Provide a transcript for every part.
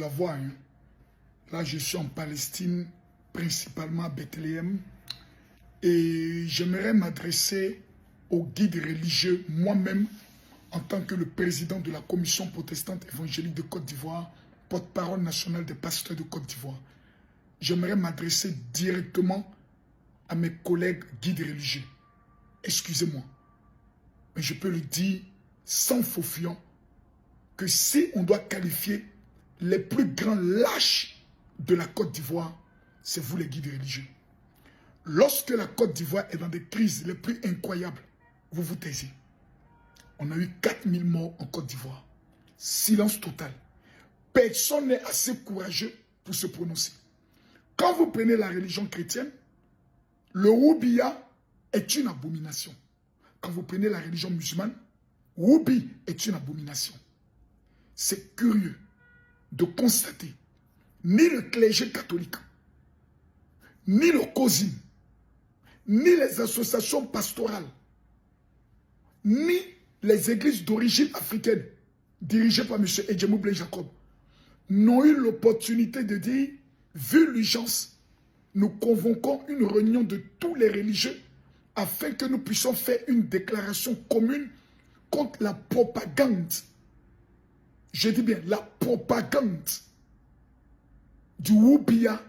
la voix. Hein. Là, je suis en Palestine, principalement à Bethléem. Et j'aimerais m'adresser aux guides religieux, moi-même, en tant que le président de la Commission protestante évangélique de Côte d'Ivoire, porte-parole nationale des pasteurs de Côte d'Ivoire. J'aimerais m'adresser directement à mes collègues guides religieux. Excusez-moi, mais je peux le dire sans faux fuyant que si on doit qualifier les plus grands lâches de la Côte d'Ivoire, c'est vous les guides religieux. Lorsque la Côte d'Ivoire est dans des crises les plus incroyables, vous vous taisez. On a eu 4000 morts en Côte d'Ivoire. Silence total. Personne n'est assez courageux pour se prononcer. Quand vous prenez la religion chrétienne, le Woubiya est une abomination. Quand vous prenez la religion musulmane, Woubi est une abomination. C'est curieux de constater, ni le clergé catholique, ni le COSIM, ni les associations pastorales, ni les églises d'origine africaine, dirigées par M. Edjemou Blé Jacob, n'ont eu l'opportunité de dire, vu l'urgence, nous convoquons une réunion de tous les religieux afin que nous puissions faire une déclaration commune contre la propagande. Je dis bien la propagande du Woubiya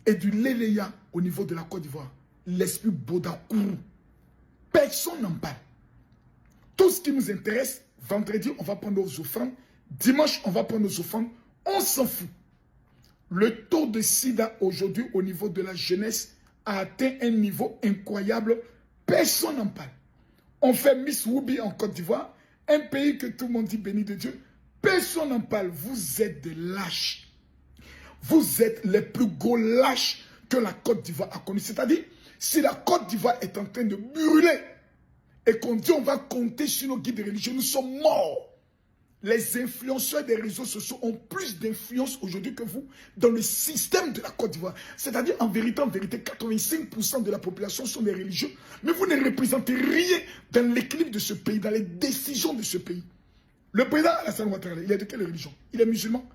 et du Léléya au niveau de la Côte d'Ivoire. L'esprit Bodakourou. Personne n'en parle. Tout ce qui nous intéresse, vendredi, on va prendre nos offrandes. Dimanche, on va prendre nos offrandes. On s'en fout. Le taux de sida aujourd'hui au niveau de la jeunesse a atteint un niveau incroyable. Personne n'en parle. On fait Miss Woubi en Côte d'Ivoire, un pays que tout le monde dit béni de Dieu. Personne n'en parle. Vous êtes des lâches. Vous êtes les plus gros lâches que la Côte d'Ivoire a connus. C'est-à-dire, si la Côte d'Ivoire est en train de brûler et qu'on dit on va compter sur nos guides religieux, nous sommes morts. Les influenceurs des réseaux sociaux ont plus d'influence aujourd'hui que vous dans le système de la Côte d'Ivoire. C'est-à-dire, en vérité, 85% de la population sont des religieux, mais vous ne représentez rien dans l'équilibre de ce pays, dans les décisions de ce pays. Le président Alassane Ouattara, il est de quelle religion? Il est musulman.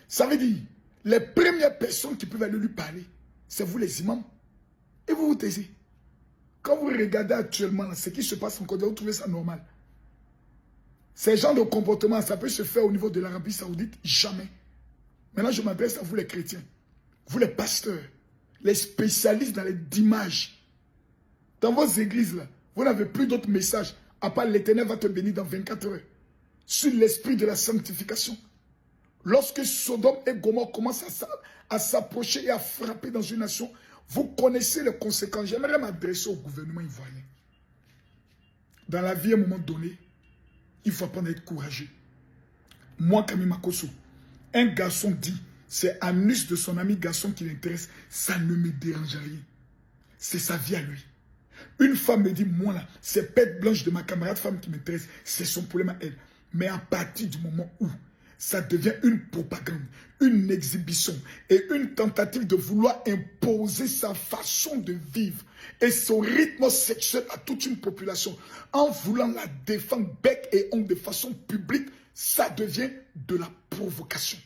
Ça veut dire, les premières personnes qui peuvent aller lui parler, c'est vous les imams. Et vous vous taisez. Quand vous regardez actuellement ce qui se passe en Côte d'Ivoire, vous trouvez ça normal. Ces genres de comportement, ça peut se faire au niveau de l'Arabie Saoudite? Jamais. Maintenant, je m'adresse à vous les chrétiens, vous les pasteurs, les spécialistes dans les images. Dans vos églises, là, vous n'avez plus d'autres messages, à part l'Éternel va te bénir dans 24 heures. Sur l'esprit de la sanctification. Lorsque Sodome et Gomorrhe commencent à s'approcher et à frapper dans une nation, vous connaissez les conséquences. J'aimerais m'adresser au gouvernement ivoirien. Dans la vie, à un moment donné, il faut apprendre à être courageux. Moi, Camille Makosso, un garçon dit, c'est Anus de son ami garçon qui l'intéresse, ça ne me dérange rien. C'est sa vie à lui. Une femme me dit, moi là, c'est pète blanche de ma camarade femme qui m'intéresse, c'est son problème à elle. Mais à partir du moment où ça devient une propagande, une exhibition et une tentative de vouloir imposer sa façon de vivre et son rythme sexuel à toute une population en voulant la défendre bec et ongle de façon publique, ça devient de la provocation.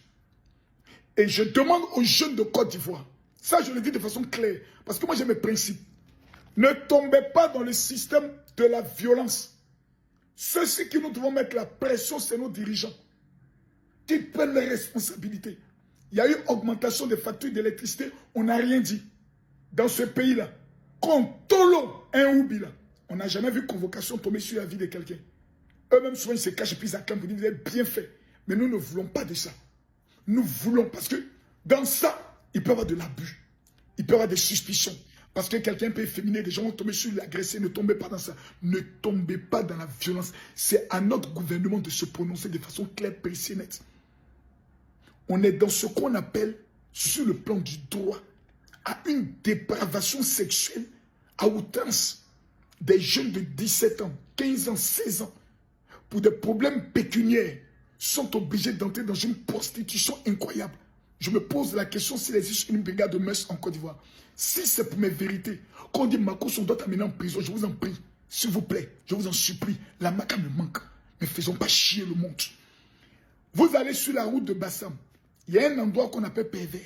Et je demande aux jeunes de Côte d'Ivoire, ça je le dis de façon claire, parce que moi j'ai mes principes, ne tombez pas dans le système de la violence. Ceux-ci qui nous devons mettre la pression, c'est nos dirigeants. Qui prennent les responsabilités. Il y a eu augmentation des factures d'électricité, on n'a rien dit. Dans ce pays-là, Kontolo, un Oubi là, on n'a jamais vu convocation tomber sur la vie de quelqu'un. Eux-mêmes, souvent, ils se cachent et puis ils acclament pour dire vous avez bien fait. Mais nous ne voulons pas de ça. Nous voulons, parce que dans ça, il peut y avoir de l'abus. Il peut y avoir des suspicions. Parce que quelqu'un peut efféminer, des gens vont tomber sur l'agressé, ne tombez pas dans ça. Ne tombez pas dans la violence. C'est à notre gouvernement de se prononcer de façon claire, précise et nette. On est dans ce qu'on appelle, sur le plan du droit, à une dépravation sexuelle à outrance. Des jeunes de 17 ans, 15 ans, 16 ans, pour des problèmes pécuniaires, sont obligés d'entrer dans une prostitution incroyable. Je me pose la question s'il existe une brigade de mœurs en Côte d'Ivoire. Si c'est pour mes vérités, quand on dit Makosso, on doit t'amener en prison, je vous en prie, s'il vous plaît, je vous en supplie, la maca me manque. Ne faisons pas chier le monde. Vous allez sur la route de Bassam, Il y a un endroit qu'on appelle pervers.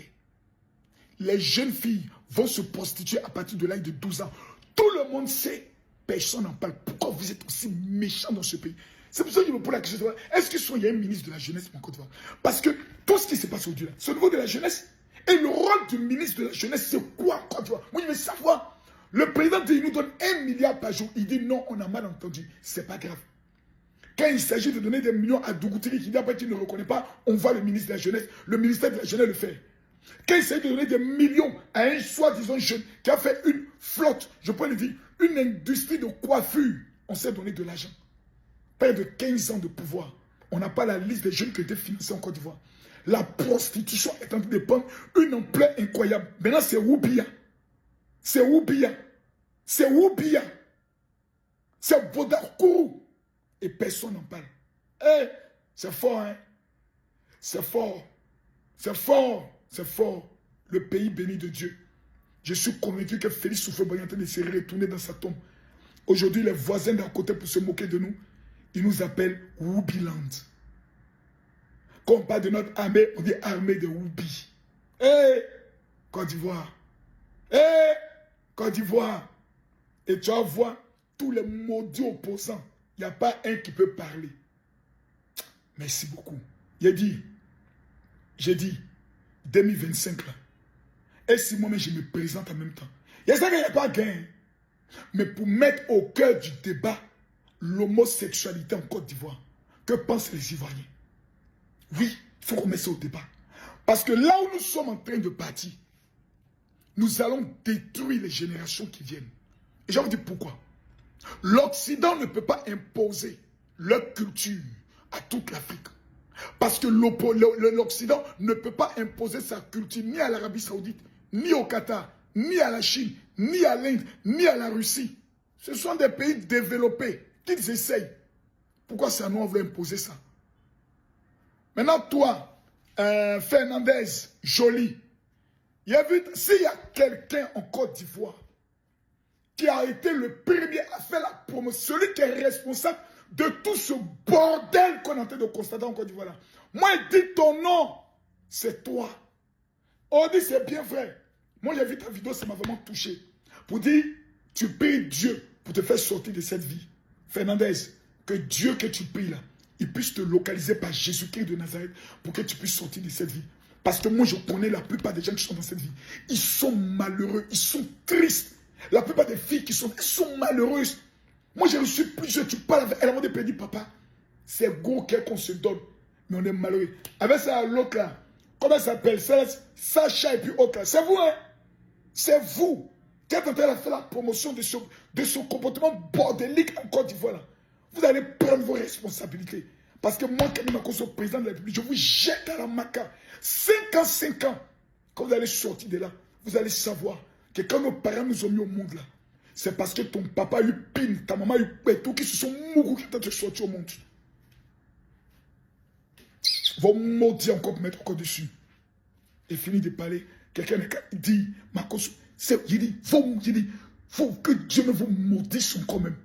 Les jeunes filles vont se prostituer à partir de l'âge de 12 ans. Tout le monde sait. Personne n'en parle. Pourquoi vous êtes aussi méchants dans ce pays? C'est pour ça que je me pose la question. Est-ce qu'il y a un ministre de la jeunesse en Côte d'Ivoire? Parce que tout ce qui se passe aujourd'hui, c'est au niveau de la jeunesse. Et le rôle du ministre de la jeunesse, c'est quoi en Côte d'Ivoire? Moi, je veux savoir. Le président il nous donne 1 milliard par jour. Il dit non, on a mal entendu. C'est pas grave. Quand il s'agit de donner des millions à Dougoutiri qui dit après qu'il ne reconnaît pas, on va le ministre de la jeunesse. Le ministère de la jeunesse le fait. Quand il s'agit de donner des millions à un soi-disant jeune qui a fait une flotte, je peux le dire, une industrie de coiffure, on s'est donné de l'argent. Près de 15 ans de pouvoir. On n'a pas la liste des jeunes qui ont été financés en Côte d'Ivoire. La prostitution est en train de prendre une ampleur incroyable. Maintenant, c'est Oubia. C'est Oubia. C'est Oubia. C'est Bodakourou. Et personne n'en parle. Eh, c'est fort, hein? C'est fort. C'est fort. C'est fort. Le pays béni de Dieu. Je suis convaincu que Félix Houphouët-Boigny est en train de se retourner dans sa tombe. Aujourd'hui, les voisins d'à côté, pour se moquer de nous, ils nous appellent Woubiland. Quand on parle de notre armée, on dit armée de Woubi. Eh, Côte d'Ivoire. Eh, Côte d'Ivoire. Et tu vas voir tous les maudits opposants. Il n'y a pas un qui peut parler. Merci beaucoup. J'ai dit, 2025 là. Et si moi-même je me présente en même temps. Il y a ça qu'il n'y a pas gain. Mais pour mettre au cœur du débat l'homosexualité en Côte d'Ivoire, que pensent les Ivoiriens? Oui, il faut qu'on mette ça au débat. Parce que là où nous sommes en train de partir, nous allons détruire les générations qui viennent. Et je vous dis pourquoi. L'Occident ne peut pas imposer leur culture à toute l'Afrique. Parce que l'Occident ne peut pas imposer sa culture ni à l'Arabie Saoudite, ni au Qatar, ni à la Chine, ni à l'Inde, ni à la Russie. Ce sont des pays développés qu'ils essayent. Pourquoi c'est à nous on veut imposer ça? Maintenant, toi, Fernandez, Joly, s'il y a quelqu'un en Côte d'Ivoire qui a été le premier à faire la promotion, celui qui est responsable de tout ce bordel qu'on est en train de constater en Côte d'Ivoire. Moi, je dis ton nom, c'est toi. On dit c'est bien vrai. Moi, j'ai vu ta vidéo, ça m'a vraiment touché. Pour dire, tu pries Dieu pour te faire sortir de cette vie. Fernandez, que Dieu que tu pries là, il puisse te localiser par Jésus-Christ de Nazareth pour que tu puisses sortir de cette vie. Parce que moi, je connais la plupart des gens qui sont dans cette vie. Ils sont malheureux, ils sont tristes. La plupart des filles qui sont, elles sont malheureuses. Moi, j'ai reçu plusieurs, tu parles avec elle, elle m'a dit, papa, c'est gros qu'on se donne, mais on est malheureux. Avec ça, l'autre là, comment elle s'appelle? Sacha et puis autre là. C'est vous, hein? C'est vous qui êtes en train de faire la promotion de ce comportement bordélique en Côte d'Ivoire là. Vous allez prendre vos responsabilités. Parce que moi, quand même, comme président de la République, je vous jette à la maca. 5 ans, quand vous allez sortir de là, vous allez savoir que quand nos parents nous ont mis au monde là, c'est parce que ton papa a eu pin, ta maman a eu pétou, qui se sont mourus qui t'ont sorti au monde. Vos maudits encore pour mettre encore dessus. Et fini de parler. Quelqu'un dit, Marcos, il dit, faut que Dieu me vous maudisse quand même.